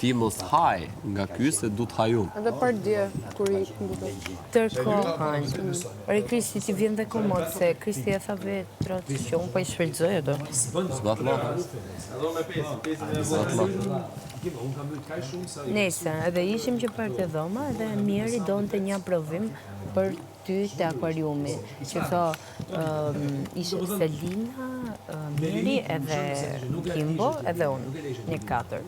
Ti mos haj nga ky se du të hajum. Edhe për dje, kur i mbutet. Tërkohën. Ore Kristi, ti vjen dhe komod, se Kristi e tha vetë, trotë që unë pa i shfrytëzoj ato. Zbat ma. Nese, edhe ishim që për të dhoma, edhe Mjeri donte një provim për ty të akvariumi, që tho ishe Selina, Mjeri, edhe Kimbo, edhe unë, një 4.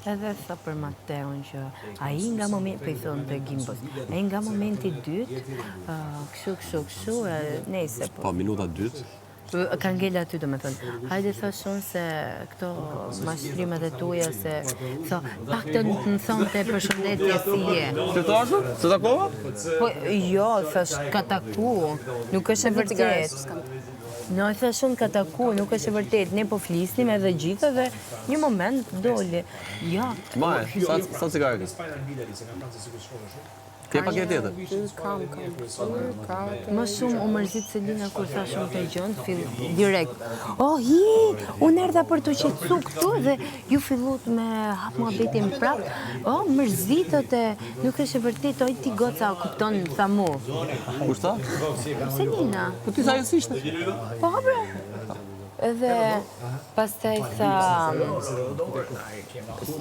Edhe tha për Mateon që a i nga moment, për i thonë të Gimbos, a i nga momenti dytë, kështu, nejse. Po, minuta dytë. Ka ngella aty do me thënë, hajde thashon se këto mashtrimet e tuja se, tho, pak të më thonë të përshëndetje si je. Se të ashtë? Se takova? Po, jo, thash, ka taku, nuk është e vërtet. No, e thashon ka taku, nuk është e vërtet, ne po flisnim edhe gjithë dhe një moment doli. Ja. Maje, sa cigare kësë? Kje pa kje tjetër? Kam. Më shumë u mërzit Selina kur tha shumë të gjënë, direkt. Oh, unë erdha për të qetësu këtu dhe ju fillut me hap mua betim prapë. Oh, mërzitët e nuk është e vërtet, oj ti goca kupton, tha mu. Kushta? Selina. Po ti sa jësishtë? Po, bre. Edhe pastaj tha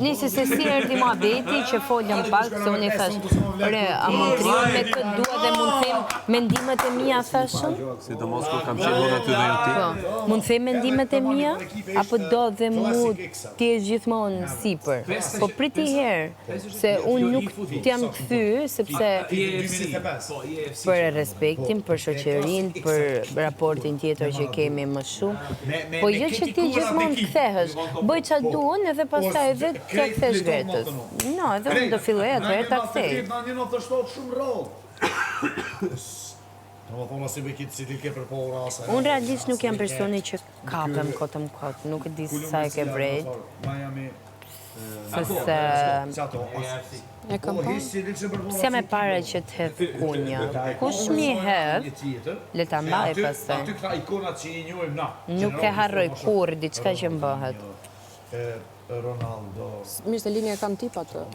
nisi se si erdi mua beti që folëm pak se unë i thash re, a mund kryon me këtë dua dhe mund them mendimet e mia thashëm? Si të mos kur kam qenë në ty dhe jo ti? Po, mund them mendimet e mia? Apo do dhe mu ti e gjithmonë sipër? Po priti herë, se unë nuk t'jam kthy, sepse për respektin, për shoqërinë, për raportin tjetër që kemi më shumë. Po jo që ti gjithmonë kthehesh, bëj qa duan edhe pastaj edhe të kthesh vetës. No, edhe unë do filloj atëherë ta kthej. Unë realisht nuk jam personi që kapem kotëm kotë, nuk e di sa e ke vrejt. Sëse... E kam pa? Pse me pare që të hedhë kunja. Kush mi hedhë, le ta mbaj pastaj. Nuk e harroj kur, diçka që mbëhet. Mirë se linja e kam tip atë.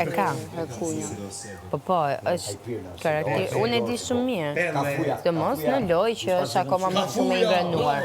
E kam. E kunja. Po, është karakter. Unë e di shumë mirë. Të mos në loj që është akoma më shumë e i vranuar.